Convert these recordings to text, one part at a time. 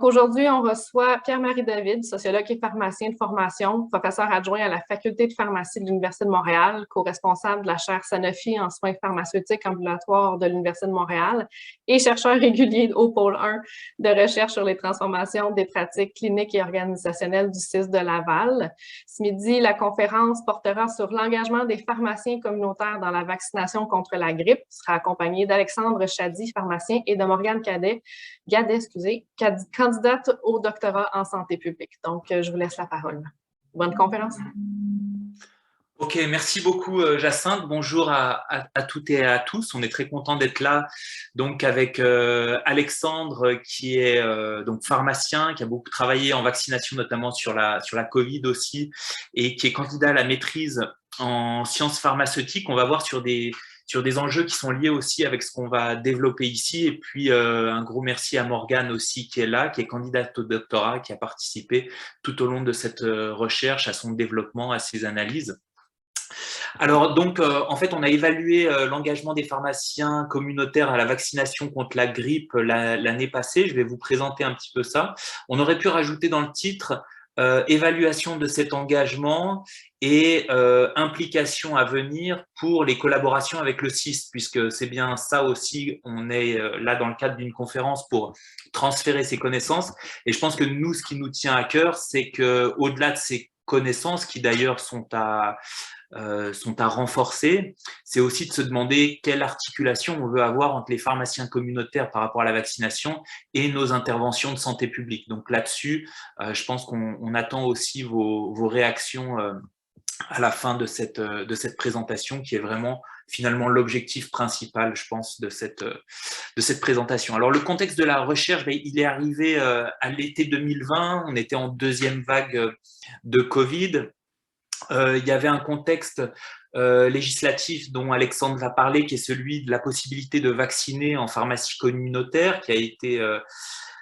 aujourd'hui, on reçoit Pierre-Marie David, sociologue et pharmacien de formation, professeur adjoint à la Faculté de pharmacie de l'Université de Montréal, co-responsable de la chaire Sanofi en soins pharmaceutiques ambulatoires de l'Université de Montréal et chercheur régulier au pôle 1 de recherche sur les transformations des pratiques cliniques et organisationnelles du CIS de Laval. Ce midi, la conférence portera sur l'engagement des pharmaciens communautaires dans la vaccination contre la grippe. Elle sera accompagnée d'Alexandre Chady, pharmacien, et de Morgane Gadet, candidate au doctorat en santé publique. Donc, je vous laisse la parole. Bonne conférence. Ok, merci beaucoup Jacinthe. Bonjour à toutes et à tous. On est très content d'être là donc avec Alexandre qui est donc pharmacien, qui a beaucoup travaillé en vaccination notamment sur la Covid aussi et qui est candidat à la maîtrise en sciences pharmaceutiques. On va voir sur des enjeux qui sont liés aussi avec ce qu'on va développer ici. Et puis, un gros merci à Morgane aussi qui est là, qui est candidate au doctorat, qui a participé tout au long de cette recherche, à son développement, à ses analyses. Alors, donc, en fait, on a évalué l'engagement des pharmaciens communautaires à la vaccination contre la grippe l'année passée. Je vais vous présenter un petit peu ça. On aurait pu rajouter dans le titre évaluation de cet engagement et implication à venir pour les collaborations avec le CIS, puisque c'est bien ça aussi, on est là dans le cadre d'une conférence pour transférer ces connaissances. Et je pense que nous, ce qui nous tient à cœur, c'est qu'au-delà de ces connaissances, qui d'ailleurs sont à renforcer, c'est aussi de se demander quelle articulation on veut avoir entre les pharmaciens communautaires par rapport à la vaccination et nos interventions de santé publique. Donc là-dessus, je pense qu'on attend aussi vos réactions à la fin de cette présentation qui est vraiment finalement l'objectif principal, je pense, de cette présentation. Alors, le contexte de la recherche, il est arrivé à l'été 2020, on était en deuxième vague de Covid. Il y avait un contexte législatif dont Alexandre va parler, qui est celui de la possibilité de vacciner en pharmacie communautaire, qui était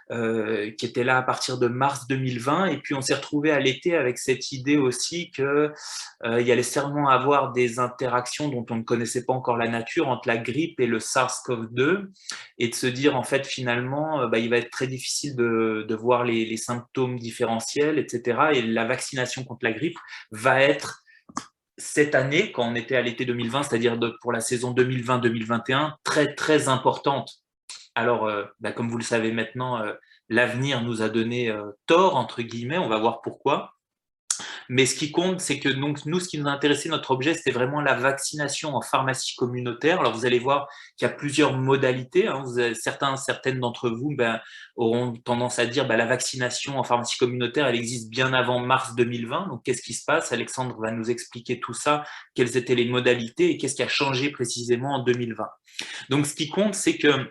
là à partir de mars 2020. Et puis, on s'est retrouvé à l'été avec cette idée aussi qu'il y allait sûrement avoir des interactions dont on ne connaissait pas encore la nature entre la grippe et le SARS-CoV-2 et de se dire, en fait, finalement, il va être très difficile de voir les symptômes différentiels, etc. Et la vaccination contre la grippe va être cette année, quand on était à l'été 2020, c'est-à-dire pour la saison 2020-2021, très, très importante. Alors, comme vous le savez maintenant, l'avenir nous a donné tort, entre guillemets, on va voir pourquoi. Mais ce qui compte, c'est que donc, nous, ce qui nous a intéressé, notre objet, c'était vraiment la vaccination en pharmacie communautaire. Alors, vous allez voir qu'il y a plusieurs modalités. Hein. Certaines d'entre vous auront tendance à dire la vaccination en pharmacie communautaire, elle existe bien avant mars 2020. Donc, qu'est-ce qui se passe? Alexandre va nous expliquer tout ça, quelles étaient les modalités et qu'est-ce qui a changé précisément en 2020. Donc, ce qui compte, c'est que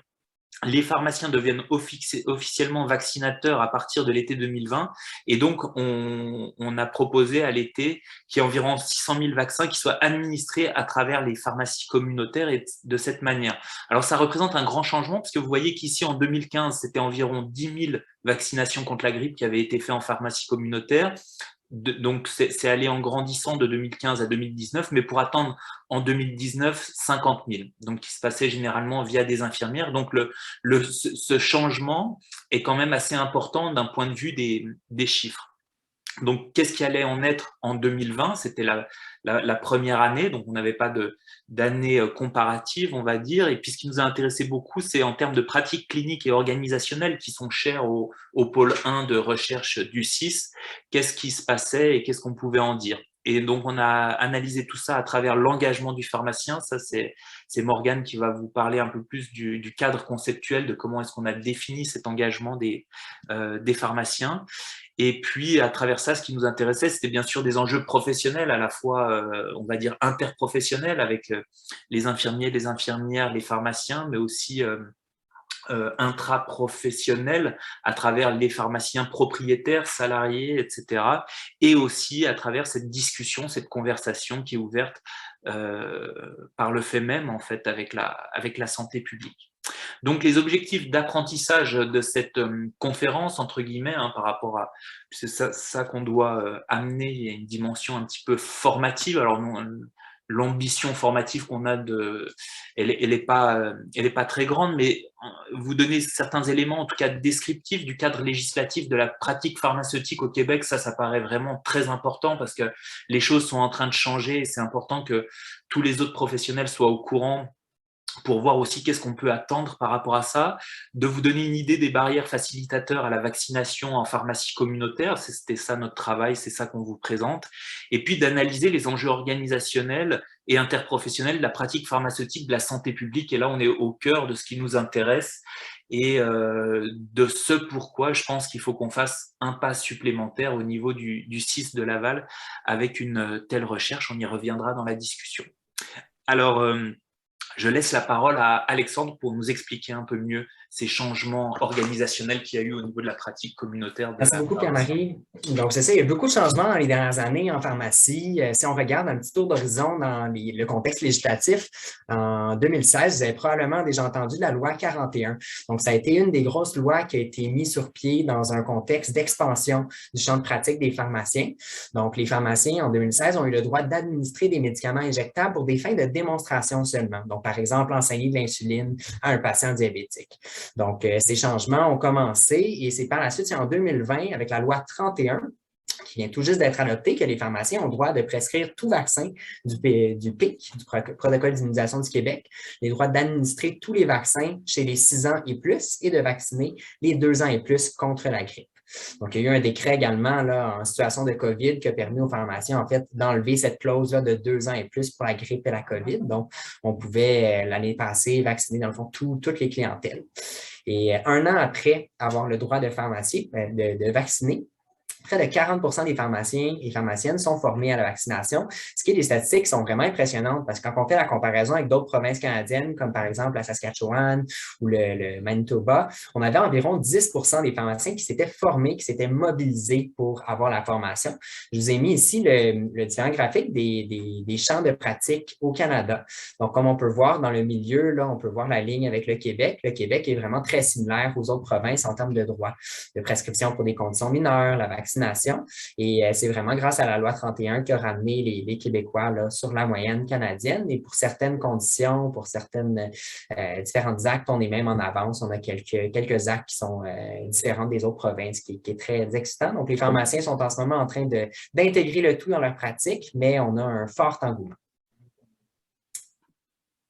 les pharmaciens deviennent officiellement vaccinateurs à partir de l'été 2020. Et donc, on a proposé à l'été qu'il y ait environ 600 000 vaccins qui soient administrés à travers les pharmacies communautaires et de cette manière. Alors, ça représente un grand changement parce que vous voyez qu'ici, en 2015, c'était environ 10 000 vaccinations contre la grippe qui avaient été faites en pharmacie communautaire. Donc, c'est allé en grandissant de 2015 à 2019, mais pour atteindre en 2019 50 000, donc qui se passait généralement via des infirmières. Donc, ce changement est quand même assez important d'un point de vue des chiffres. Donc, qu'est-ce qui allait en être en 2020? C'était la première année, donc on n'avait pas d'année comparative, on va dire. Et puis, ce qui nous a intéressé beaucoup, c'est en termes de pratiques cliniques et organisationnelles qui sont chères au pôle 1 de recherche du CIS, qu'est-ce qui se passait et qu'est-ce qu'on pouvait en dire. Et donc, on a analysé tout ça à travers l'engagement du pharmacien. Ça, c'est Morgane qui va vous parler un peu plus du cadre conceptuel, de comment est-ce qu'on a défini cet engagement des pharmaciens. Et puis, à travers ça, ce qui nous intéressait, c'était bien sûr des enjeux professionnels, à la fois, on va dire, interprofessionnels, avec les infirmiers, les infirmières, les pharmaciens, mais aussi intraprofessionnels, à travers les pharmaciens propriétaires, salariés, etc. Et aussi à travers cette discussion, cette conversation qui est ouverte par le fait même, en fait, avec la santé publique. Donc, les objectifs d'apprentissage de cette conférence, entre guillemets, par rapport à... C'est ça qu'on doit amener, il y a une dimension un petit peu formative. Alors, l'ambition formative qu'on a, elle est pas très grande, mais vous donnez certains éléments, en tout cas descriptifs, du cadre législatif de la pratique pharmaceutique au Québec. Ça paraît vraiment très important parce que les choses sont en train de changer et c'est important que tous les autres professionnels soient au courant pour voir aussi qu'est-ce qu'on peut attendre par rapport à ça, de vous donner une idée des barrières facilitateurs à la vaccination en pharmacie communautaire, c'était ça notre travail, c'est ça qu'on vous présente, et puis d'analyser les enjeux organisationnels et interprofessionnels de la pratique pharmaceutique de la santé publique, et là on est au cœur de ce qui nous intéresse, et de ce pourquoi je pense qu'il faut qu'on fasse un pas supplémentaire au niveau du CIS de Laval avec une telle recherche, on y reviendra dans la discussion. Alors, je laisse la parole à Alexandre pour nous expliquer un peu mieux ces changements organisationnels qu'il y a eu au niveau de la pratique communautaire. Merci beaucoup, Pierre-Marie. Donc, c'est ça, il y a beaucoup de changements dans les dernières années en pharmacie. Si on regarde un petit tour d'horizon dans le contexte législatif, en 2016, vous avez probablement déjà entendu la loi 41. Donc, ça a été une des grosses lois qui a été mise sur pied dans un contexte d'expansion du champ de pratique des pharmaciens. Donc, les pharmaciens, en 2016, ont eu le droit d'administrer des médicaments injectables pour des fins de démonstration seulement. Donc, par exemple, enseigner de l'insuline à un patient diabétique. Donc, ces changements ont commencé et c'est par la suite, c'est en 2020, avec la loi 31, qui vient tout juste d'être adoptée, que les pharmaciens ont le droit de prescrire tout vaccin du PIC, du Protocole d'immunisation du Québec, les droits d'administrer tous les vaccins chez les 6 ans et plus et de vacciner les 2 ans et plus contre la grippe. Donc, il y a eu un décret également là, en situation de COVID qui a permis aux pharmaciens, en fait, d'enlever cette clause-là de 2 ans et plus pour la grippe et la COVID. Donc, on pouvait, l'année passée, vacciner, dans le fond, toutes les clientèles. Et 1 an après avoir le droit de vacciner, près de 40 des pharmaciens et pharmaciennes sont formés à la vaccination, ce qui est des statistiques qui sont vraiment impressionnantes parce que quand on fait la comparaison avec d'autres provinces canadiennes, comme par exemple la Saskatchewan ou le Manitoba, on avait environ 10 des pharmaciens qui s'étaient formés, qui s'étaient mobilisés pour avoir la formation. Je vous ai mis ici le différent graphique des champs de pratique au Canada. Donc, comme on peut voir dans le milieu, là, on peut voir la ligne avec le Québec. Le Québec est vraiment très similaire aux autres provinces en termes de droits, de prescription pour des conditions mineures, la vaccination. Et c'est vraiment grâce à la loi 31 qui a ramené les Québécois là, sur la moyenne canadienne. Et pour certaines conditions, pour certaines différents actes, on est même en avance. On a quelques actes qui sont différents des autres provinces, qui est très excitant. Donc, les pharmaciens sont en ce moment en train d'intégrer le tout dans leur pratique, mais on a un fort engouement.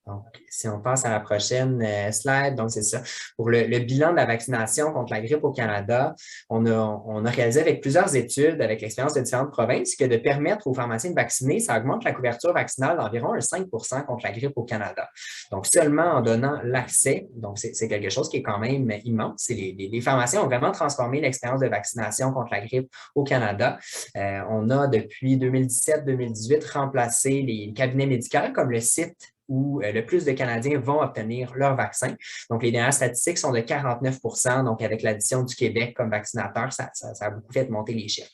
Donc, si on passe à la prochaine slide, donc c'est ça. Pour le bilan de la vaccination contre la grippe au Canada, on a réalisé avec plusieurs études, avec l'expérience de différentes provinces, que de permettre aux pharmaciens de vacciner, ça augmente la couverture vaccinale d'environ 5 contre la grippe au Canada. Donc, seulement en donnant l'accès, donc c'est quelque chose qui est quand même immense. Les pharmaciens ont vraiment transformé l'expérience de vaccination contre la grippe au Canada. On a, depuis 2017-2018, remplacé les cabinets médicaux comme le site où le plus de Canadiens vont obtenir leur vaccin. Donc, les dernières statistiques sont de 49 %. Donc, avec l'addition du Québec comme vaccinateur, ça a beaucoup fait monter les chiffres.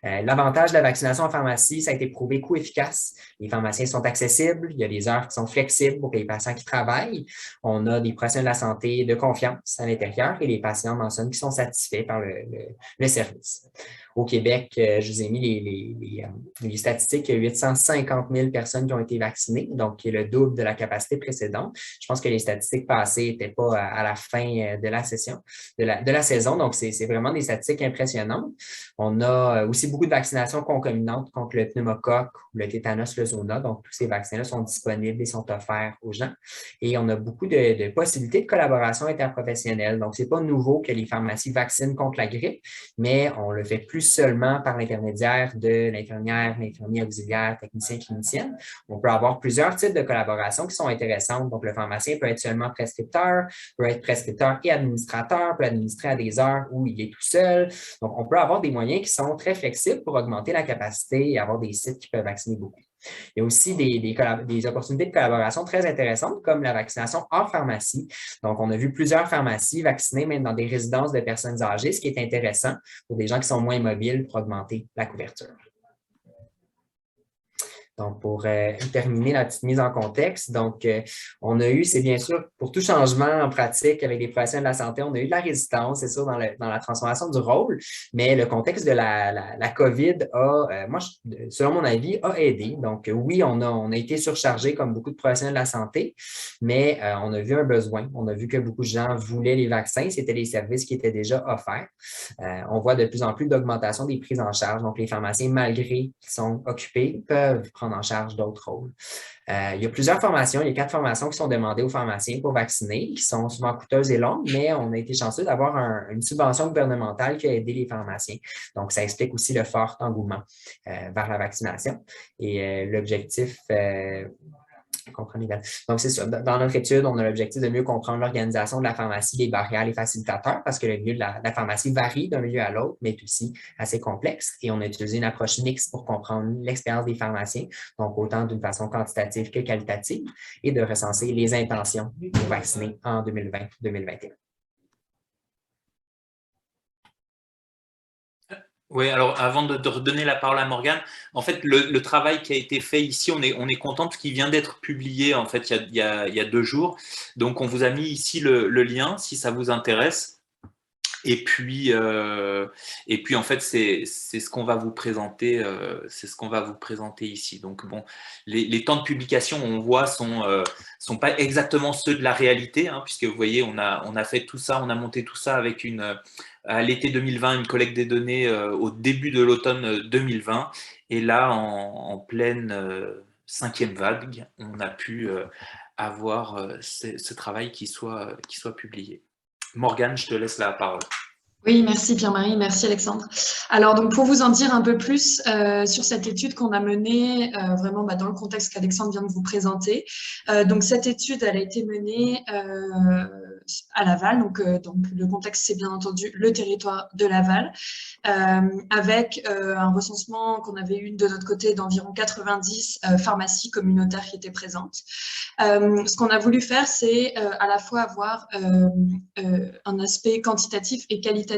L'avantage de la vaccination en pharmacie, ça a été prouvé coût-efficace. Les pharmaciens sont accessibles. Il y a des heures qui sont flexibles pour les patients qui travaillent. On a des professionnels de la santé de confiance à l'intérieur et les patients mentionnent qu'ils sont satisfaits par le service. Au Québec, je vous ai mis les statistiques, il y a 850 000 personnes qui ont été vaccinées, donc qui est le double de la capacité précédente. Je pense que les statistiques passées n'étaient pas à la fin de la saison, donc c'est vraiment des statistiques impressionnantes. On a aussi beaucoup de vaccinations concomitantes contre le pneumocoque ou le tétanos, le zona, donc tous ces vaccins-là sont disponibles et sont offerts aux gens. Et on a beaucoup de possibilités de collaboration interprofessionnelle, donc ce n'est pas nouveau que les pharmacies vaccinent contre la grippe, mais on le fait plus seulement par l'intermédiaire de l'infirmière, l'infirmier auxiliaire, technicien, clinicienne. On peut avoir plusieurs types de collaborations qui sont intéressantes. Donc, le pharmacien peut être seulement prescripteur, peut être prescripteur et administrateur, peut administrer à des heures où il est tout seul. Donc, on peut avoir des moyens qui sont très flexibles pour augmenter la capacité et avoir des sites qui peuvent vacciner beaucoup. Il y a aussi des opportunités de collaboration très intéressantes, comme la vaccination hors pharmacie. Donc, on a vu plusieurs pharmacies vacciner même dans des résidences de personnes âgées, ce qui est intéressant pour des gens qui sont moins mobiles pour augmenter la couverture. Donc, pour terminer la petite mise en contexte, donc, on a eu, c'est bien sûr, pour tout changement en pratique avec les professionnels de la santé, on a eu de la résistance, c'est sûr, dans la transformation du rôle, mais le contexte de la COVID a, selon mon avis, a aidé. Donc, oui, on a été surchargé comme beaucoup de professionnels de la santé, mais on a vu un besoin. On a vu que beaucoup de gens voulaient les vaccins. C'était des services qui étaient déjà offerts. On voit de plus en plus d'augmentation des prises en charge. Donc, les pharmaciens, malgré qu'ils sont occupés, peuvent prendre en charge d'autres rôles. Il y a plusieurs formations. Il y a 4 formations qui sont demandées aux pharmaciens pour vacciner, qui sont souvent coûteuses et longues, mais on a été chanceux d'avoir une subvention gouvernementale qui a aidé les pharmaciens. Donc, ça explique aussi le fort engouement vers la vaccination. Et l'objectif... Donc, c'est ça. Dans notre étude, on a l'objectif de mieux comprendre l'organisation de la pharmacie, les barrières, les facilitateurs, parce que le milieu de la pharmacie varie d'un milieu à l'autre, mais est aussi assez complexe. Et on a utilisé une approche mixte pour comprendre l'expérience des pharmaciens, donc autant d'une façon quantitative que qualitative, et de recenser les intentions pour vacciner en 2020-2021. Oui, alors avant de redonner la parole à Morgane, en fait, le travail qui a été fait ici, on est content parce qu'il vient d'être publié en fait il y a 2 jours. Donc, on vous a mis ici le lien si ça vous intéresse. Et puis en fait, c'est ce qu'on va vous présenter, c'est ce qu'on va vous présenter ici. Donc bon, les temps de publication, on voit, sont pas exactement ceux de la réalité, hein, puisque vous voyez, on a fait tout ça, on a monté tout ça avec à l'été 2020, une collecte des données au début de l'automne 2020, et là, en pleine 5e vague, on a pu avoir ce travail qui soit publié. Morgane, je te laisse la parole. Oui, merci Pierre-Marie, merci Alexandre. Alors, donc, pour vous en dire un peu plus sur cette étude qu'on a menée, vraiment dans le contexte qu'Alexandre vient de vous présenter. Donc, cette étude, elle a été menée à Laval. Donc, le contexte, c'est bien entendu le territoire de Laval, avec un recensement qu'on avait eu de notre côté d'environ 90 pharmacies communautaires qui étaient présentes. Ce qu'on a voulu faire, c'est à la fois avoir un aspect quantitatif et qualitatif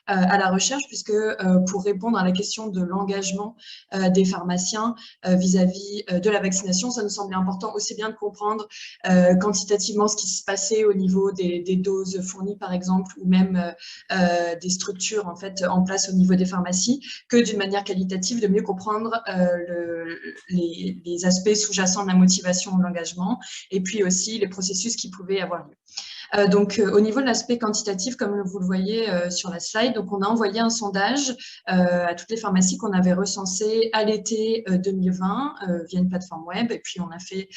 à la recherche, puisque pour répondre à la question de l'engagement des pharmaciens vis-à-vis de la vaccination, ça nous semblait important aussi bien de comprendre quantitativement ce qui se passait au niveau des doses fournies, par exemple, ou même des structures en fait en place au niveau des pharmacies, que d'une manière qualitative de mieux comprendre les aspects sous-jacents de la motivation de l'engagement, et puis aussi les processus qui pouvaient avoir lieu. Donc, au niveau de l'aspect quantitatif, comme vous le voyez sur la slide, donc on a envoyé un sondage à toutes les pharmacies qu'on avait recensées à l'été 2020 via une plateforme web, et puis on a fait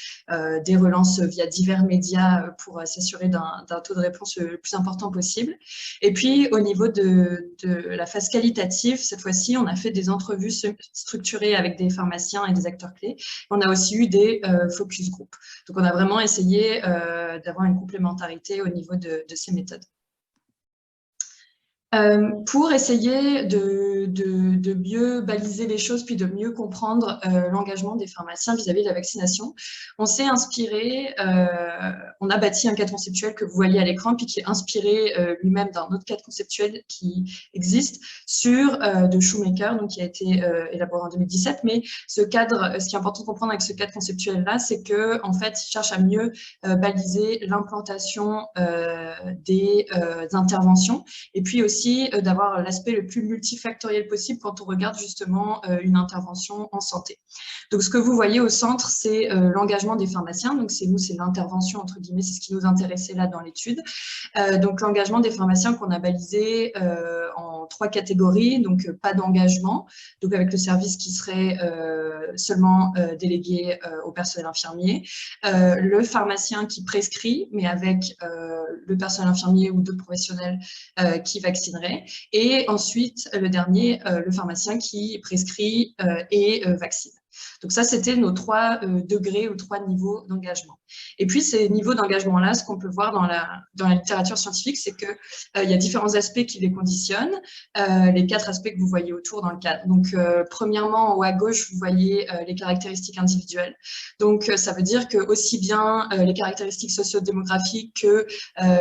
des relances via divers médias pour s'assurer d'un taux de réponse le plus important possible. Et puis, au niveau de la phase qualitative, cette fois-ci, on a fait des entrevues structurées avec des pharmaciens et des acteurs clés. On a aussi eu des focus group. Donc, on a vraiment essayé d'avoir une complémentarité au niveau de ces méthodes. Pour essayer de mieux baliser les choses, puis de mieux comprendre l'engagement des pharmaciens vis-à-vis de la vaccination, on s'est inspiré, on a bâti un cadre conceptuel que vous voyez à l'écran, puis qui est inspiré lui-même d'un autre cadre conceptuel qui existe sur de Shoemaker, donc qui a été élaboré en 2017. Mais ce cadre, ce qui est important de comprendre avec ce cadre conceptuel-là, c'est que en fait, il cherche à mieux baliser l'implantation des interventions, et puis aussi d'avoir l'aspect le plus multifactoriel possible quand on regarde justement une intervention en santé. Donc, ce que vous voyez au centre, c'est l'engagement des pharmaciens. Donc, c'est l'intervention, entre guillemets, c'est ce qui nous intéressait là dans l'étude. Donc, l'engagement des pharmaciens qu'on a balisé en 3 catégories. Donc, pas d'engagement, donc avec le service qui serait seulement délégué au personnel infirmier. Le pharmacien qui prescrit, mais avec le personnel infirmier ou d'autres professionnels qui vaccineraient. Et ensuite, le dernier, le pharmacien qui prescrit et vaccine. Donc ça, c'était nos 3 degrés ou 3 niveaux d'engagement. Et puis, ces niveaux d'engagement-là, ce qu'on peut voir dans la littérature scientifique, c'est qu'il y a différents aspects qui les conditionnent, les 4 aspects que vous voyez autour dans le cadre. Donc, premièrement, en haut à gauche, vous voyez les caractéristiques individuelles. Donc, ça veut dire que aussi bien les caractéristiques sociodémographiques que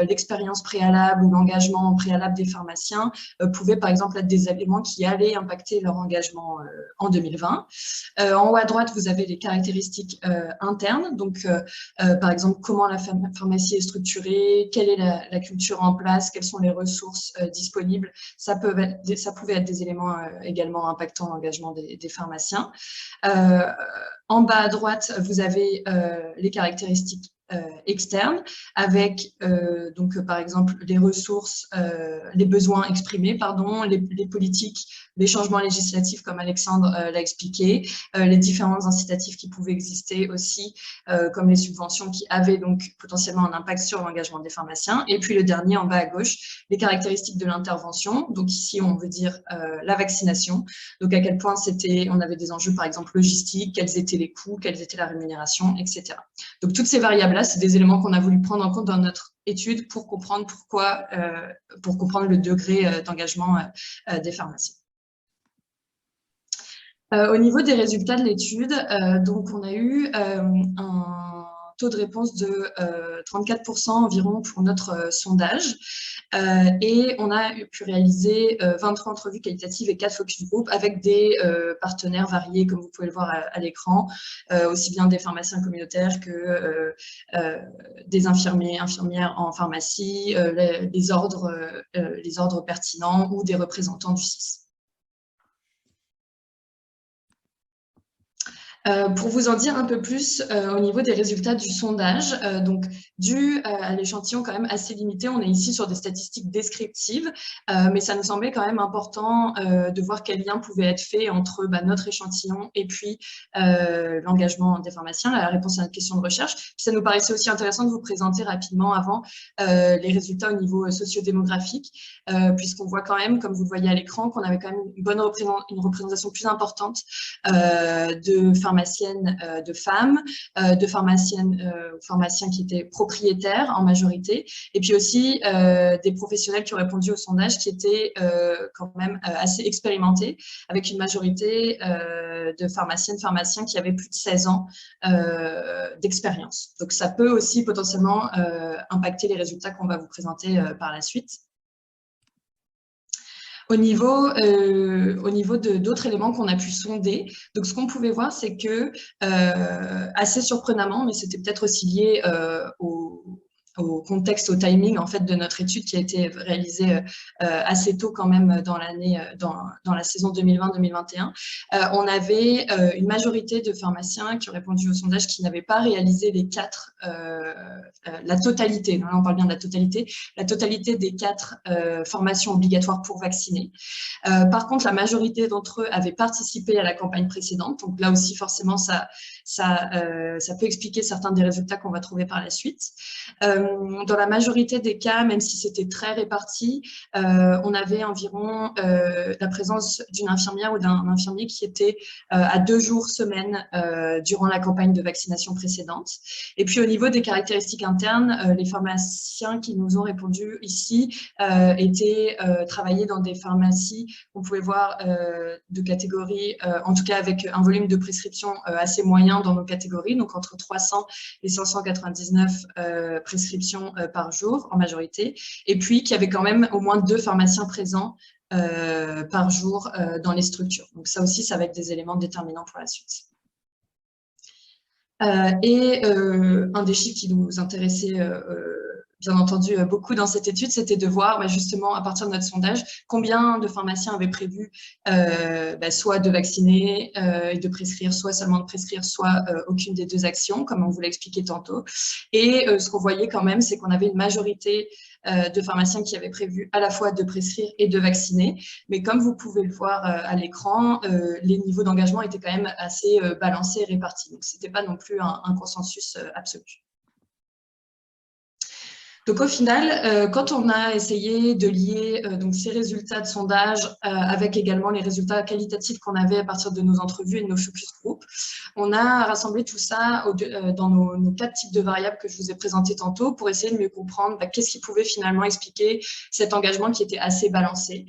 l'expérience préalable ou l'engagement préalable des pharmaciens pouvaient, par exemple, être des éléments qui allaient impacter leur engagement en 2020. En haut à droite, vous avez les caractéristiques internes. Donc, par exemple, comment la pharmacie est structurée, quelle est la culture en place, quelles sont les ressources disponibles. Ça pouvait être des éléments également impactant l'engagement des pharmaciens. En bas à droite, vous avez les caractéristiques externes avec donc par exemple les ressources, les besoins exprimés, pardon, les politiques, les changements législatifs comme Alexandre l'a expliqué, les différents incitatifs qui pouvaient exister aussi, comme les subventions qui avaient donc potentiellement un impact sur l'engagement des pharmaciens. Et puis le dernier en bas à gauche, les caractéristiques de l'intervention. Donc ici on veut dire la vaccination. Donc à quel point on avait des enjeux par exemple logistiques, quels étaient les coûts, quelle était la rémunération, etc. Donc toutes ces variables-là, c'est des éléments qu'on a voulu prendre en compte dans notre étude pour comprendre pour comprendre le degré d'engagement des pharmaciens. Au niveau des résultats de l'étude, donc on a eu un taux de réponse de 34% environ pour notre sondage. Et on a pu réaliser 23 entrevues qualitatives et 4 focus group avec des partenaires variés, comme vous pouvez le voir à l'écran, aussi bien des pharmaciens communautaires que des infirmières en pharmacie, les ordres pertinents ou des représentants du SIS. Pour vous en dire un peu plus au niveau des résultats du sondage, donc dû à l'échantillon quand même assez limité, on est ici sur des statistiques descriptives, mais ça nous semblait quand même important de voir quel lien pouvait être fait entre notre échantillon et puis l'engagement des pharmaciens, la réponse à notre question de recherche. Puis ça nous paraissait aussi intéressant de vous présenter rapidement avant les résultats au niveau sociodémographique, puisqu'on voit quand même, comme vous le voyez à l'écran, qu'on avait quand même une représentation plus importante de pharmaciennes de femmes, de pharmaciens qui étaient propriétaires en majorité, et puis aussi des professionnels qui ont répondu au sondage qui étaient quand même assez expérimentés, avec une majorité de pharmaciens qui avaient plus de 16 ans d'expérience. Donc ça peut aussi potentiellement impacter les résultats qu'on va vous présenter par la suite. Au niveau d'autres éléments qu'on a pu sonder, donc ce qu'on pouvait voir, c'est que, assez surprenamment, mais c'était peut-être aussi lié au contexte, au timing en fait de notre étude qui a été réalisée assez tôt quand même dans l'année, dans la saison 2020-2021. On avait une majorité de pharmaciens qui ont répondu au sondage qui n'avaient pas réalisé les 4, la totalité, là on parle bien de la totalité des 4 formations obligatoires pour vacciner. Par contre, la majorité d'entre eux avaient participé à la campagne précédente, donc là aussi forcément ça peut expliquer certains des résultats qu'on va trouver par la suite. Dans la majorité des cas, même si c'était très réparti, on avait environ la présence d'une infirmière ou d'un infirmier qui était à 2 jours semaine durant la campagne de vaccination précédente. Et puis au niveau des caractéristiques internes, les pharmaciens qui nous ont répondu ici travaillaient dans des pharmacies qu'on pouvait voir de catégories, en tout cas avec un volume de prescription assez moyen dans nos catégories, donc entre 300 et 599 prescriptions par jour en majorité, et puis qu'il y avait quand même au moins 2 pharmaciens présents par jour dans les structures. Donc ça aussi, ça va être des éléments déterminants pour la suite. Un des chiffres qui nous intéressait bien entendu beaucoup dans cette étude, c'était de voir justement à partir de notre sondage combien de pharmaciens avaient prévu soit de vacciner et de prescrire, soit seulement de prescrire, soit aucune des 2 actions, comme on vous l'a expliqué tantôt. Et ce qu'on voyait quand même, c'est qu'on avait une majorité de pharmaciens qui avaient prévu à la fois de prescrire et de vacciner. Mais comme vous pouvez le voir à l'écran, les niveaux d'engagement étaient quand même assez balancés et répartis. Donc, ce n'était pas non plus un consensus absolu. Donc au final, quand on a essayé de lier donc ces résultats de sondage avec également les résultats qualitatifs qu'on avait à partir de nos entrevues et de nos focus group, on a rassemblé tout ça dans nos 4 types de variables que je vous ai présentés tantôt pour essayer de mieux comprendre qu'est-ce qui pouvait finalement expliquer cet engagement qui était assez balancé.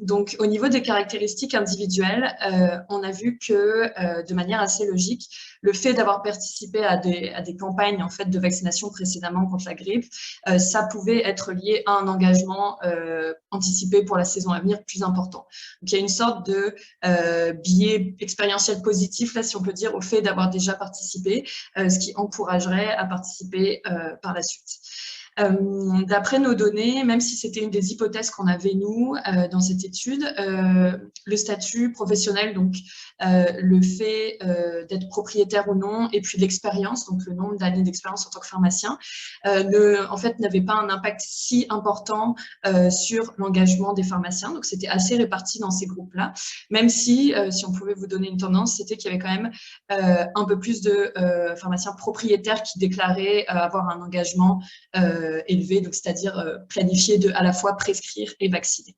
Donc au niveau des caractéristiques individuelles, on a vu que de manière assez logique, le fait d'avoir participé à des campagnes en fait, de vaccination précédemment contre la grippe grippe, ça pouvait être lié à un engagement anticipé pour la saison à venir plus important. Donc, il y a une sorte de biais expérientiel positif, là, si on peut dire, au fait d'avoir déjà participé, ce qui encouragerait à participer par la suite. D'après nos données, même si c'était une des hypothèses qu'on avait, nous, dans cette étude, le statut professionnel, donc le fait d'être propriétaire ou non, et puis l'expérience, donc le nombre d'années d'expérience en tant que pharmacien, en fait, n'avait pas un impact si important sur l'engagement des pharmaciens. Donc, c'était assez réparti dans ces groupes-là, même si on pouvait vous donner une tendance, c'était qu'il y avait quand même un peu plus de pharmaciens propriétaires qui déclaraient avoir un engagement élevé, donc c'est-à-dire planifié de à la fois prescrire et vacciner.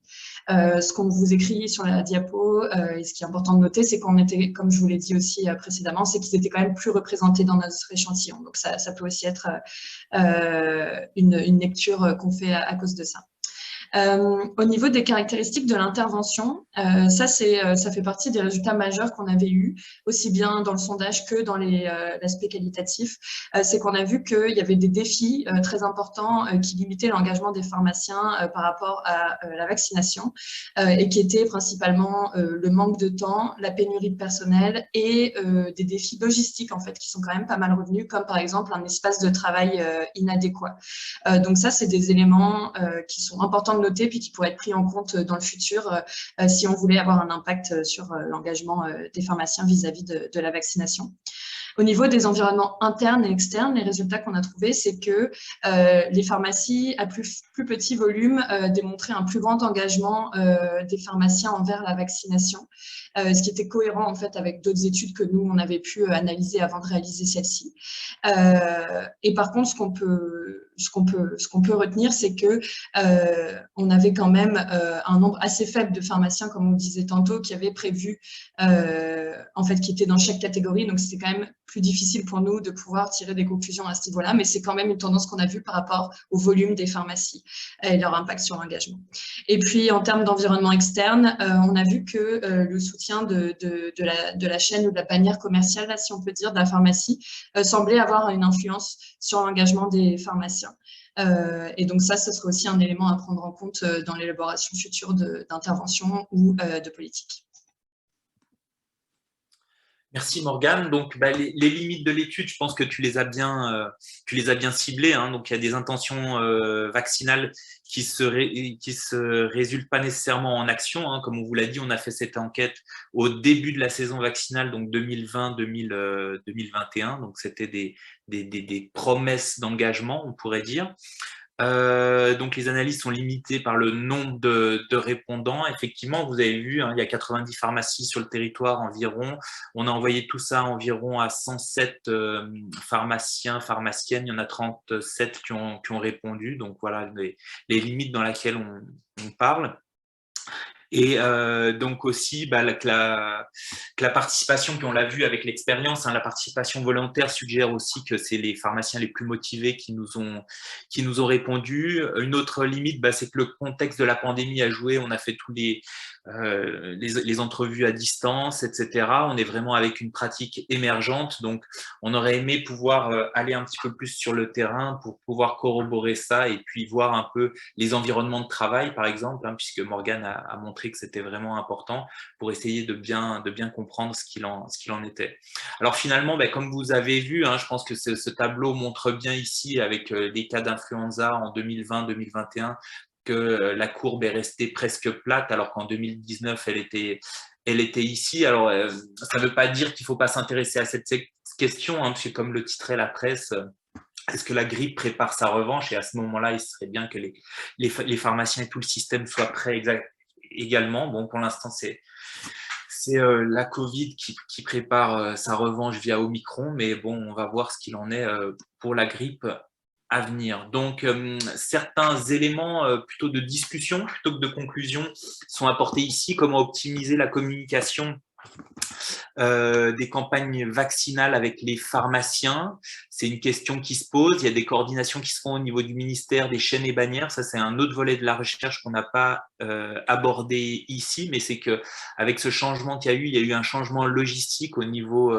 Ce qu'on vous écrit sur la diapo, et ce qui est important de noter, c'est qu'on était, comme je vous l'ai dit aussi précédemment, c'est qu'ils étaient quand même plus représentés dans notre échantillon. Donc ça peut aussi être une lecture qu'on fait à cause de ça. Au niveau des caractéristiques de l'intervention, ça fait partie des résultats majeurs qu'on avait eus, aussi bien dans le sondage que dans l'aspect qualitatif. C'est qu'on a vu qu'il y avait des défis très importants qui limitaient l'engagement des pharmaciens par rapport à la vaccination et qui étaient principalement le manque de temps, la pénurie de personnel et des défis logistiques en fait qui sont quand même pas mal revenus, comme par exemple un espace de travail inadéquat. Donc ça, c'est des éléments qui sont importants de noter puis qui pourraient être pris en compte dans le futur si on voulait avoir un impact sur l'engagement des pharmaciens vis-à-vis de la vaccination. Au niveau des environnements internes et externes, les résultats qu'on a trouvés, c'est que les pharmacies à plus petit volume démontraient un plus grand engagement des pharmaciens envers la vaccination, ce qui était cohérent en fait avec d'autres études que nous, on avait pu analyser avant de réaliser celle-ci. Et par contre, ce qu'on peut retenir, c'est que on avait quand même un nombre assez faible de pharmaciens, comme on disait tantôt, qui avaient prévu, en fait, qui étaient dans chaque catégorie. Donc, c'était quand même plus difficile pour nous de pouvoir tirer des conclusions à ce niveau-là, mais c'est quand même une tendance qu'on a vue par rapport au volume des pharmacies et leur impact sur l'engagement. Et puis, en termes d'environnement externe, on a vu que le soutien de la chaîne ou de la bannière commerciale, là, si on peut dire, de la pharmacie, semblait avoir une influence sur l'engagement des pharmaciens. Et donc ça serait aussi un élément à prendre en compte dans l'élaboration future d'intervention ou de politique. Merci Morgane. Donc, les limites de l'étude, je pense que tu les as bien ciblées. Hein. Donc, il y a des intentions vaccinales qui se résultent pas nécessairement en action. Hein. Comme on vous l'a dit, on a fait cette enquête au début de la saison vaccinale, donc 2020-2021. Donc, c'était des promesses d'engagement, on pourrait dire. Donc les analyses sont limitées par le nombre de répondants. Effectivement, vous avez vu, hein, il y a 90 pharmacies sur le territoire environ. On a envoyé tout ça environ à 107 pharmaciens, pharmaciennes. Il y en a 37 qui ont répondu. Donc voilà les limites dans lesquelles on parle. Et donc aussi que la participation, puis on l'a vu avec l'expérience, hein, la participation volontaire suggère aussi que c'est les pharmaciens les plus motivés qui nous ont répondu. Une autre limite, c'est que le contexte de la pandémie a joué. On a fait tous les entrevues à distance, etc. On est vraiment avec une pratique émergente, donc on aurait aimé pouvoir aller un petit peu plus sur le terrain pour pouvoir corroborer ça et puis voir un peu les environnements de travail, par exemple, hein, puisque Morgane a montré que c'était vraiment important pour essayer de bien comprendre ce qu'il en était. Alors finalement, comme vous avez vu, hein, je pense que ce tableau montre bien ici avec les cas d'influenza en 2020-2021 que la courbe est restée presque plate, alors qu'en 2019, elle était ici. Alors, ça ne veut pas dire qu'il ne faut pas s'intéresser à cette question, hein, parce que comme le titrait la presse, est-ce que la grippe prépare sa revanche? Et à ce moment-là, il serait bien que les pharmaciens et tout le système soient prêts également. Bon, pour l'instant, c'est la Covid qui prépare sa revanche via Omicron, mais bon, on va voir ce qu'il en est pour la grippe à venir. Donc, certains éléments plutôt de discussion, plutôt que de conclusion, sont apportés ici. Comment optimiser la communication des campagnes vaccinales avec les pharmaciens. c'est une question qui se pose. Il y a des coordinations qui se font au niveau du ministère des chaînes et bannières. Ça, c'est un autre volet de la recherche qu'on n'a pas abordé ici, mais c'est qu'avec ce changement qu'il y a eu, il y a eu un changement logistique au niveau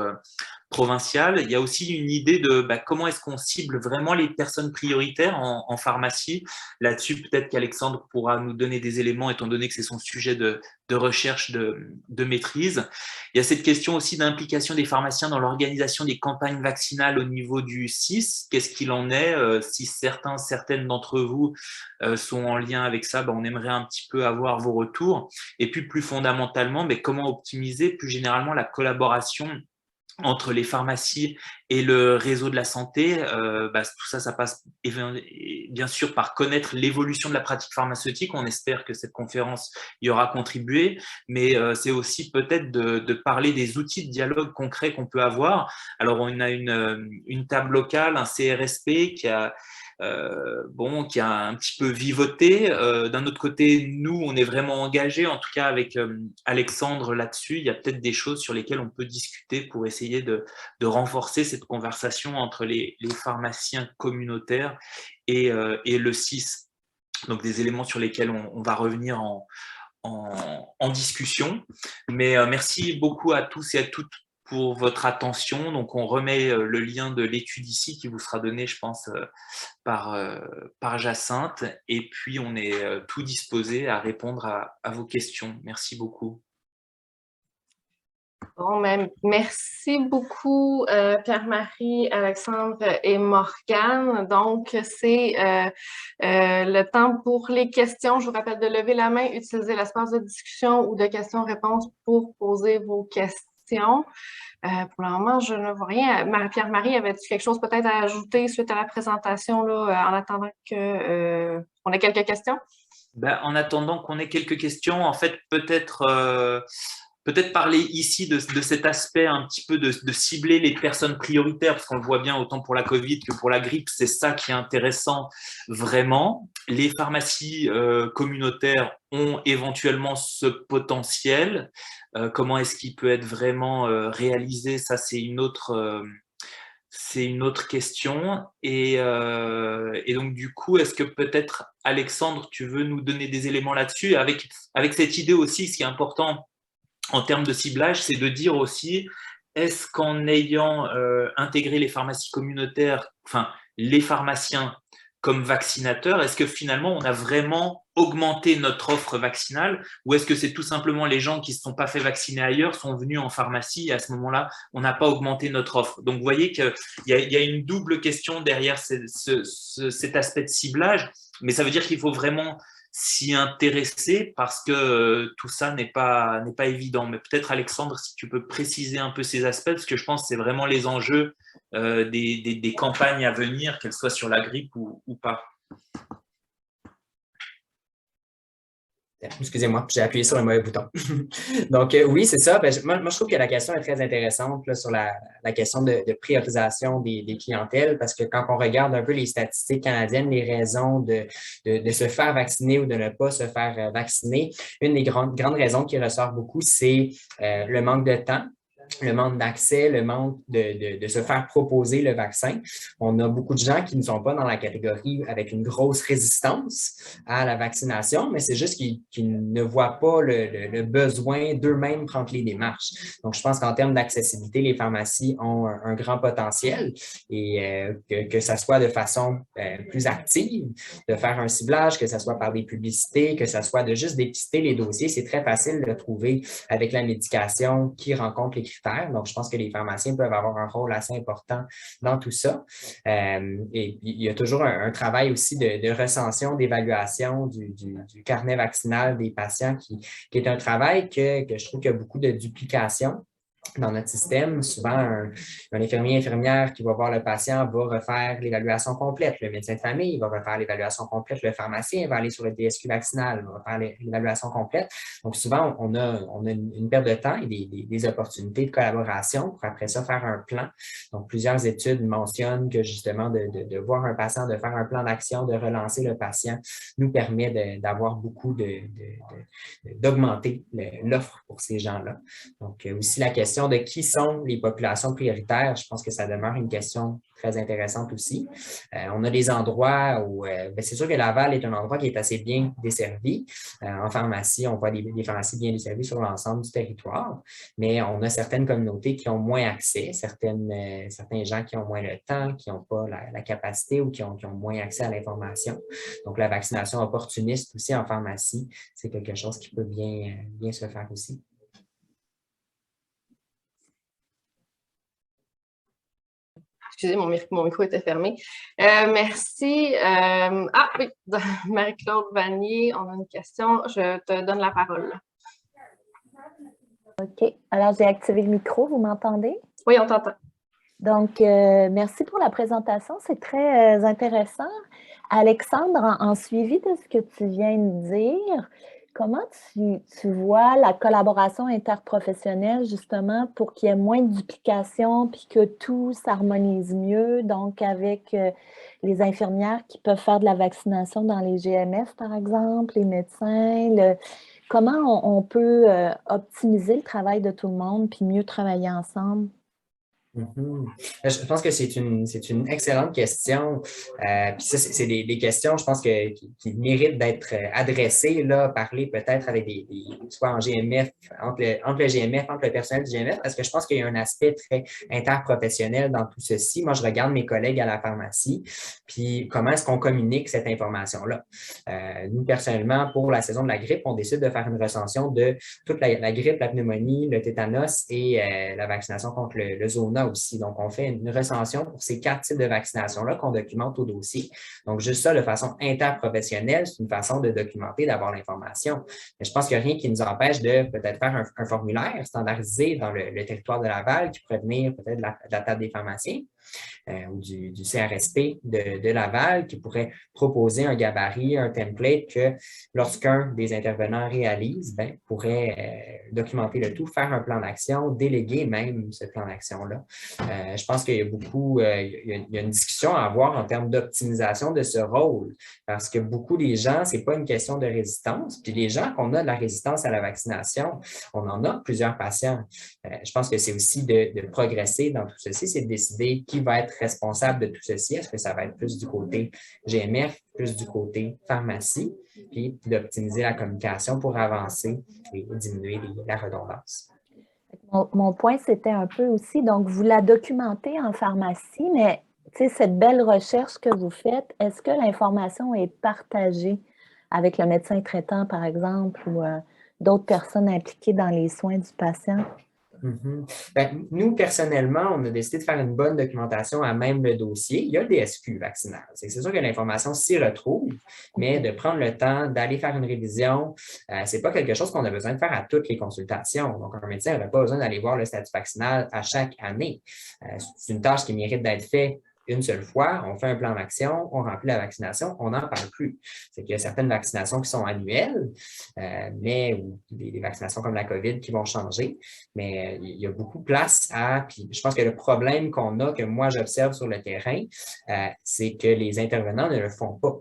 provincial. Il y a aussi une idée de comment est-ce qu'on cible vraiment les personnes prioritaires en pharmacie. Là-dessus, peut-être qu'Alexandre pourra nous donner des éléments, étant donné que c'est son sujet de recherche de maîtrise. Il y a cette question aussi d'implication des pharmaciens dans l'organisation des campagnes vaccinales au niveau du CIS. Qu'est-ce qu'il en est? Si certaines d'entre vous sont en lien avec ça, on aimerait un petit peu avoir vos retours. Et puis plus fondamentalement, comment optimiser plus généralement la collaboration entre les pharmacies et le réseau de la santé. Tout ça, ça passe bien sûr par connaître l'évolution de la pratique pharmaceutique. On espère que cette conférence y aura contribué, mais c'est aussi peut-être de parler des outils de dialogue concrets qu'on peut avoir. Alors, on a une table locale, un CRSP qui a un petit peu vivoté. D'un autre côté, nous, on est vraiment engagés, en tout cas avec Alexandre là-dessus. Il y a peut-être des choses sur lesquelles on peut discuter pour essayer de renforcer cette conversation entre les pharmaciens communautaires et le CIS. Donc, des éléments sur lesquels on va revenir en discussion. Mais merci beaucoup à tous et à toutes pour votre attention. Donc, on remet le lien de l'étude ici qui vous sera donné, je pense, par Jacinthe. Et puis, on est tout disposé à répondre à vos questions. Merci beaucoup. Bon, merci beaucoup Pierre-Marie, Alexandre et Morgane. Donc, c'est le temps pour les questions. Je vous rappelle de lever la main, utiliser l'espace de discussion ou de questions-réponses pour poser vos questions. Pour le moment, je ne vois rien. Pierre-Marie, avais-tu quelque chose peut-être à ajouter suite à la présentation là, en attendant qu'on ait quelques questions? En attendant qu'on ait quelques questions, en fait, peut-être parler ici de cet aspect un petit peu de cibler les personnes prioritaires, parce qu'on le voit bien autant pour la Covid que pour la grippe, c'est ça qui est intéressant vraiment. Les pharmacies communautaires ont éventuellement ce potentiel. Comment est-ce qu'il peut être vraiment réalisé? Ça, c'est une autre question. Et donc, du coup, est-ce que peut-être, Alexandre, tu veux nous donner des éléments là-dessus avec cette idée aussi, ce qui est important en termes de ciblage, c'est de dire aussi, est-ce qu'en ayant intégré les pharmacies communautaires, enfin les pharmaciens comme vaccinateurs, est-ce que finalement on a vraiment augmenté notre offre vaccinale, ou est-ce que c'est tout simplement les gens qui ne se sont pas fait vacciner ailleurs sont venus en pharmacie et à ce moment-là, on n'a pas augmenté notre offre? Donc vous voyez qu'il y a une double question derrière cet aspect de ciblage, mais ça veut dire qu'il faut vraiment s'y intéresser parce que tout ça n'est pas évident. Mais peut-être, Alexandre, si tu peux préciser un peu ces aspects, parce que je pense que c'est vraiment les enjeux des campagnes à venir, qu'elles soient sur la grippe ou pas. Excusez-moi, j'ai appuyé sur le mauvais bouton. Donc, oui, c'est ça. Moi, je trouve que la question est très intéressante là, sur la question de priorisation des clientèles, parce que quand on regarde un peu les statistiques canadiennes, les raisons de se faire vacciner ou de ne pas se faire vacciner, une des grandes raisons qui ressort beaucoup, c'est le manque de temps, le manque d'accès, le manque de se faire proposer le vaccin. On a beaucoup de gens qui ne sont pas dans la catégorie avec une grosse résistance à la vaccination, mais c'est juste qu'ils ne voient pas le besoin d'eux-mêmes prendre les démarches. Donc, je pense qu'en termes d'accessibilité, les pharmacies ont un grand potentiel et que ça soit de façon plus active, de faire un ciblage, que ce soit par des publicités, que ce soit de juste dépister les dossiers. C'est très facile de trouver avec la médication qui rencontre les critères. Donc, je pense que les pharmaciens peuvent avoir un rôle assez important dans tout ça. Et il y a toujours un travail aussi de recension, d'évaluation du carnet vaccinal des patients qui est un travail que je trouve qu'il y a beaucoup de duplication dans notre système. Souvent, un infirmière qui va voir le patient va refaire l'évaluation complète. Le médecin de famille va refaire l'évaluation complète. Le pharmacien va aller sur le DSQ vaccinal, va faire l'évaluation complète. Donc, souvent, on a une perte de temps et des opportunités de collaboration pour après ça faire un plan. Donc, plusieurs études mentionnent que justement, de voir un patient, de faire un plan d'action, de relancer le patient nous permet d'avoir beaucoup d'augmenter l'offre pour ces gens-là. Donc, aussi la question question de qui sont les populations prioritaires, je pense que ça demeure une question très intéressante aussi. On a des endroits où, c'est sûr que Laval est un endroit qui est assez bien desservi. En pharmacie, on voit des pharmacies bien desservies sur l'ensemble du territoire, mais on a certaines communautés qui ont moins accès, certains gens qui ont moins le temps, qui n'ont pas la capacité ou qui ont moins accès à l'information. Donc, la vaccination opportuniste aussi en pharmacie, c'est quelque chose qui peut bien se faire aussi. Excusez, mon micro était fermé. Merci. Oui, Marie-Claude Vanier, on a une question. Je te donne la parole. OK. Alors, j'ai activé le micro. Vous m'entendez? Oui, on t'entend. Donc, merci pour la présentation. C'est très intéressant. Alexandre, en suivi de ce que tu viens de dire, comment tu vois la collaboration interprofessionnelle justement pour qu'il y ait moins de duplication puis que tout s'harmonise mieux, donc avec les infirmières qui peuvent faire de la vaccination dans les GMF, par exemple, les médecins, comment on peut optimiser le travail de tout le monde puis mieux travailler ensemble? Je pense que c'est une excellente question. Puis ça, c'est des questions, je pense, qui méritent d'être adressées, là, parler peut-être avec soit en GMF, entre le GMF, entre le personnel du GMF, parce que je pense qu'il y a un aspect très interprofessionnel dans tout ceci. Moi, je regarde mes collègues à la pharmacie, puis comment est-ce qu'on communique cette information-là. Nous, personnellement, pour la saison de la grippe, on décide de faire une recension de toute la grippe, la pneumonie, le tétanos et la vaccination contre le zona aussi. Donc, on fait une recension pour ces 4 types de vaccination-là qu'on documente au dossier. Donc, juste ça, de façon interprofessionnelle, c'est une façon de documenter, d'avoir l'information. Mais je pense qu'il n'y a rien qui nous empêche de peut-être faire un formulaire standardisé dans le territoire de Laval qui pourrait venir peut-être de la table des pharmaciens. Ou du CRSP de Laval qui pourrait proposer un gabarit, un template que lorsqu'un des intervenants réalise, pourrait documenter le tout, faire un plan d'action, déléguer même ce plan d'action-là. Je pense qu'il y a il y a une discussion à avoir en termes d'optimisation de ce rôle parce que beaucoup des gens, ce n'est pas une question de résistance. Puis les gens qu'on a de la résistance à la vaccination, on en a plusieurs patients. Je pense que c'est aussi de progresser dans tout ceci, c'est de décider qui va être responsable de tout ceci. Est-ce que ça va être plus du côté GMF, plus du côté pharmacie, puis d'optimiser la communication pour avancer et diminuer la redondance. Mon point, c'était un peu aussi, donc vous la documentez en pharmacie, mais cette belle recherche que vous faites, est-ce que l'information est partagée avec le médecin traitant, par exemple, ou d'autres personnes impliquées dans les soins du patient? Nous, personnellement, on a décidé de faire une bonne documentation à même le dossier. Il y a le DSQ vaccinal. C'est sûr que l'information s'y retrouve, mais de prendre le temps d'aller faire une révision, ce n'est pas quelque chose qu'on a besoin de faire à toutes les consultations. Donc, un médecin n'aurait pas besoin d'aller voir le statut vaccinal à chaque année. C'est une tâche qui mérite d'être faite une seule fois, on fait un plan d'action, on remplit la vaccination, on n'en parle plus. C'est qu'il y a certaines vaccinations qui sont annuelles, ou des vaccinations comme la COVID qui vont changer, mais il y a beaucoup de place puis je pense que le problème qu'on a, que moi j'observe sur le terrain, c'est que les intervenants ne le font pas.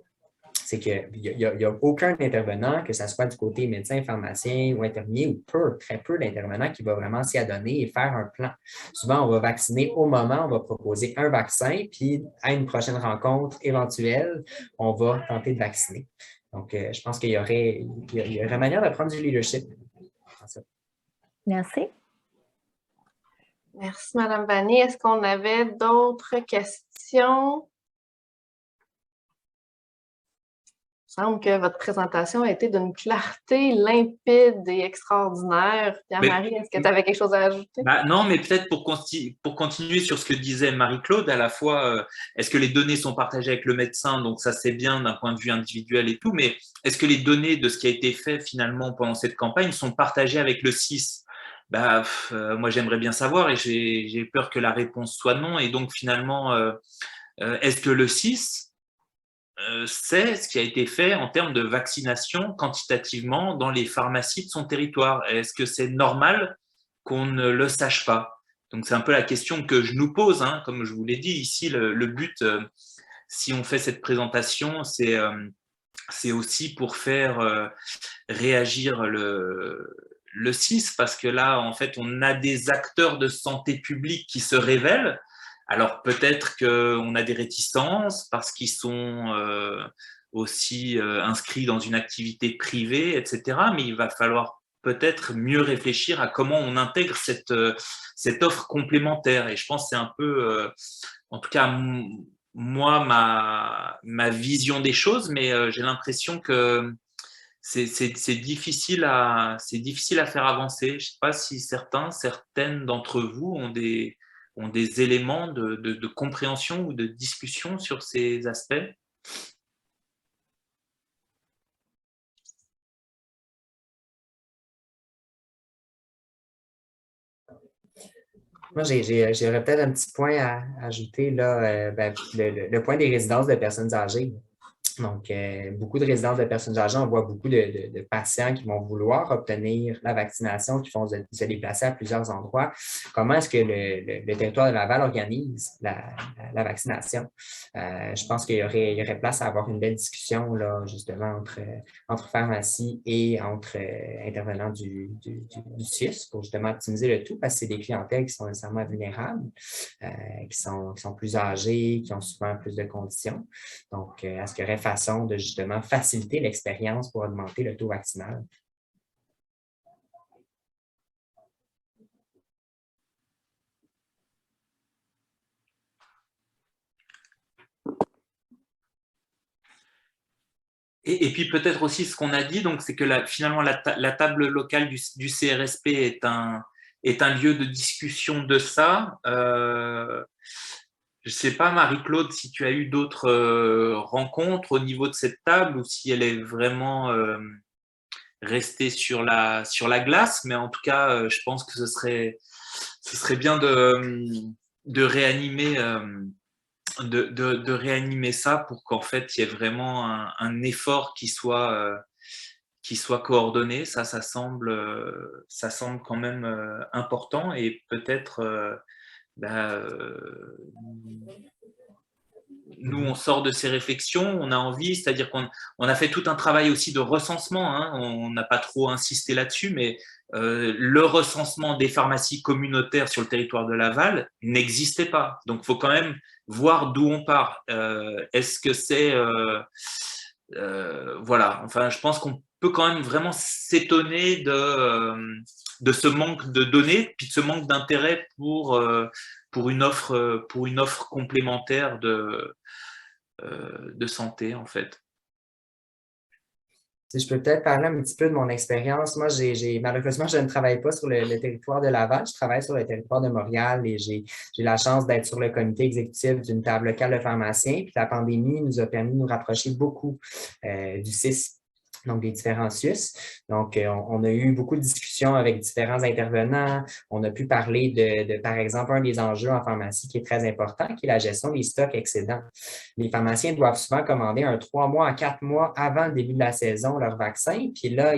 C'est qu'il n'y a aucun intervenant, que ce soit du côté médecin, pharmacien ou infirmier, ou très peu d'intervenants qui va vraiment s'y adonner et faire un plan. Souvent, on va vacciner au moment, on va proposer un vaccin, puis à une prochaine rencontre éventuelle, on va tenter de vacciner. Donc, je pense qu'il y aurait manière de prendre du leadership. Merci. Merci, Mme Vanier. Est-ce qu'on avait d'autres questions? Il me semble que votre présentation a été d'une clarté limpide et extraordinaire. Pierre-Marie, est-ce que tu avais quelque chose à ajouter? Non, mais peut-être pour continuer sur ce que disait Marie-Claude, à la fois, est-ce que les données sont partagées avec le médecin? Donc ça, c'est bien d'un point de vue individuel et tout, mais est-ce que les données de ce qui a été fait finalement pendant cette campagne sont partagées avec le CIS? Moi, j'aimerais bien savoir et j'ai peur que la réponse soit non. Et donc, finalement, est-ce que le CIS sait ce qui a été fait en termes de vaccination quantitativement dans les pharmacies de son territoire? Est-ce que c'est normal qu'on ne le sache pas? Donc, c'est un peu la question que je nous pose. Comme je vous l'ai dit, ici, le but, si on fait cette présentation, c'est aussi pour faire réagir le CIS, parce que là, en fait, on a des acteurs de santé publique qui se révèlent. Alors peut-être qu'on a des réticences parce qu'ils sont aussi inscrits dans une activité privée, etc. Mais il va falloir peut-être mieux réfléchir à comment on intègre cette offre complémentaire. Et je pense que c'est un peu, en tout cas, moi, ma vision des choses, mais j'ai l'impression que c'est difficile à faire avancer. Je ne sais pas si certaines d'entre vous ont des éléments de compréhension ou de discussion sur ces aspects. Moi, j'aurais peut-être un petit point à ajouter, là, le point des résidences de personnes âgées. Donc, beaucoup de résidences de personnes âgées, on voit beaucoup de patients qui vont vouloir obtenir la vaccination, qui vont se déplacer à plusieurs endroits. Comment est-ce que le territoire de Laval organise la vaccination? Je pense qu'il y aurait place à avoir une belle discussion, là, justement, entre pharmacie et entre intervenants du CIUS pour justement optimiser le tout, parce que c'est des clientèles qui sont nécessairement vulnérables, qui sont plus âgées, qui ont souvent plus de conditions. Donc, est-ce qu'il y aurait façon de justement faciliter l'expérience pour augmenter le taux vaccinal? Et puis peut-être aussi ce qu'on a dit, donc c'est que finalement la table locale du CRSP est un lieu de discussion de ça. Je ne sais pas, Marie-Claude, si tu as eu d'autres rencontres au niveau de cette table ou si elle est vraiment restée sur la glace, mais en tout cas, je pense que ce serait bien de réanimer, de réanimer ça pour qu'en fait, il y ait vraiment un effort qui soit coordonné. Ça semble quand même important et peut-être nous, on sort de ces réflexions, on a envie, c'est-à-dire qu'on a fait tout un travail aussi de recensement, hein, on n'a pas trop insisté là-dessus, mais le recensement des pharmacies communautaires sur le territoire de Laval n'existait pas. Donc, il faut quand même voir d'où on part. Est-ce que c'est... voilà, enfin, je pense qu'on peut quand même vraiment s'étonner de ce manque de données, puis de ce manque d'intérêt pour une offre complémentaire de santé, en fait. Si je peux peut-être parler un petit peu de mon expérience. Moi, malheureusement, je ne travaille pas sur le territoire de Laval, je travaille sur le territoire de Montréal et j'ai la chance d'être sur le comité exécutif d'une table locale de pharmaciens. Puis la pandémie nous a permis de nous rapprocher beaucoup du CIS. Donc, des différents CIUS. Donc, on a eu beaucoup de discussions avec différents intervenants. On a pu parler de, par exemple, un des enjeux en pharmacie qui est très important, qui est la gestion des stocks excédents. Les pharmaciens doivent souvent commander 3 mois à 4 mois avant le début de la saison leur vaccin. Puis là,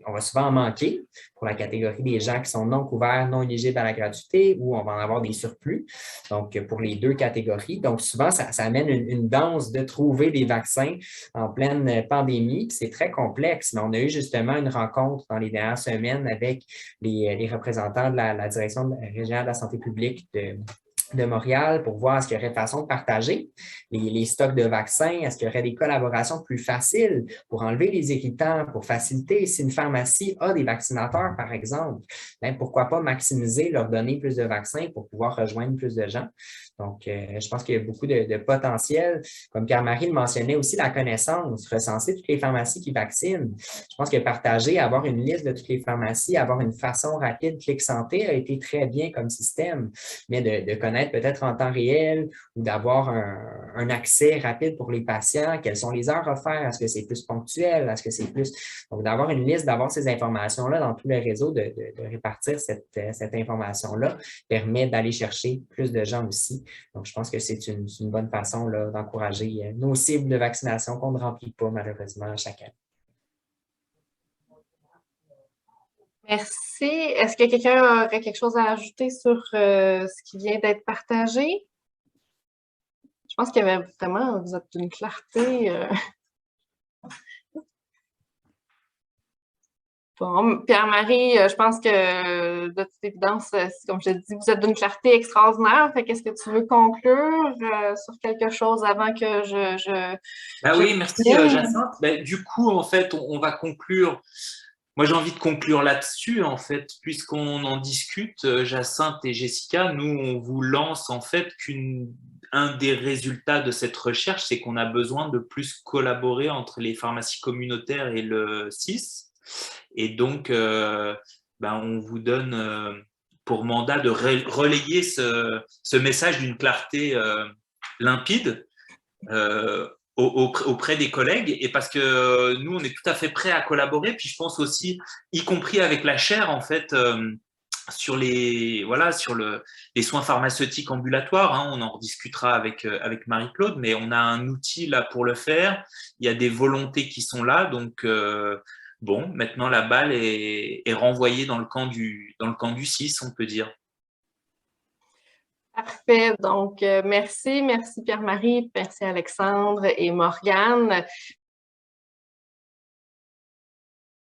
on va souvent en manquer pour la catégorie des gens qui sont non couverts, non éligibles à la gratuité, ou on va en avoir des surplus. Donc, pour les deux catégories. Donc, souvent, ça amène une danse de trouver des vaccins en pleine pandémie. C'est très complexe, mais on a eu justement une rencontre dans les dernières semaines avec les représentants de la direction régionale de la santé publique de Montréal pour voir est-ce qu'il y aurait façon de partager les stocks de vaccins, est-ce qu'il y aurait des collaborations plus faciles pour enlever les irritants, pour faciliter si une pharmacie a des vaccinateurs, par exemple, bien, pourquoi pas maximiser, leur donner plus de vaccins pour pouvoir rejoindre plus de gens. Donc, je pense qu'il y a beaucoup de potentiel. Comme Pierre-Marie le mentionnait aussi, la connaissance, recenser toutes les pharmacies qui vaccinent. Je pense que partager, avoir une liste de toutes les pharmacies, avoir une façon rapide, Clic Santé a été très bien comme système, mais de connaître peut-être en temps réel ou d'avoir un accès rapide pour les patients, quelles sont les heures offertes, est-ce que c'est plus ponctuel, est-ce que c'est plus... Donc, d'avoir une liste, d'avoir ces informations-là dans tous les réseaux, de répartir cette information-là permet d'aller chercher plus de gens aussi. Donc, je pense que c'est une bonne façon d'encourager nos cibles de vaccination qu'on ne remplit pas malheureusement chaque année. Merci. Est-ce que quelqu'un aurait quelque chose à ajouter sur ce qui vient d'être partagé? Je pense qu'il y avait vraiment, vous êtes d'une clarté. Bon, Pierre-Marie, je pense que de toute évidence, comme je te dis, vous êtes d'une clarté extraordinaire. Fait qu'est-ce que tu veux conclure sur quelque chose avant que Oui, merci Jacinthe. Du coup, en fait, on va conclure. Moi, j'ai envie de conclure là-dessus, en fait, puisqu'on en discute, Jacinthe et Jessica, nous, on vous lance en fait qu'un des résultats de cette recherche, c'est qu'on a besoin de plus collaborer entre les pharmacies communautaires et le CIS. Et donc, on vous donne pour mandat de relayer ce message d'une clarté limpide auprès des collègues, et parce que nous, on est tout à fait prêts à collaborer. Puis je pense aussi, y compris avec la chaire, en fait, sur les soins pharmaceutiques ambulatoires, hein, on en rediscutera avec Marie-Claude, mais on a un outil là pour le faire. Il y a des volontés qui sont là, donc bon, maintenant la balle est renvoyée dans le camp du 6, on peut dire. Parfait. Donc, merci Pierre-Marie, merci Alexandre et Morgane.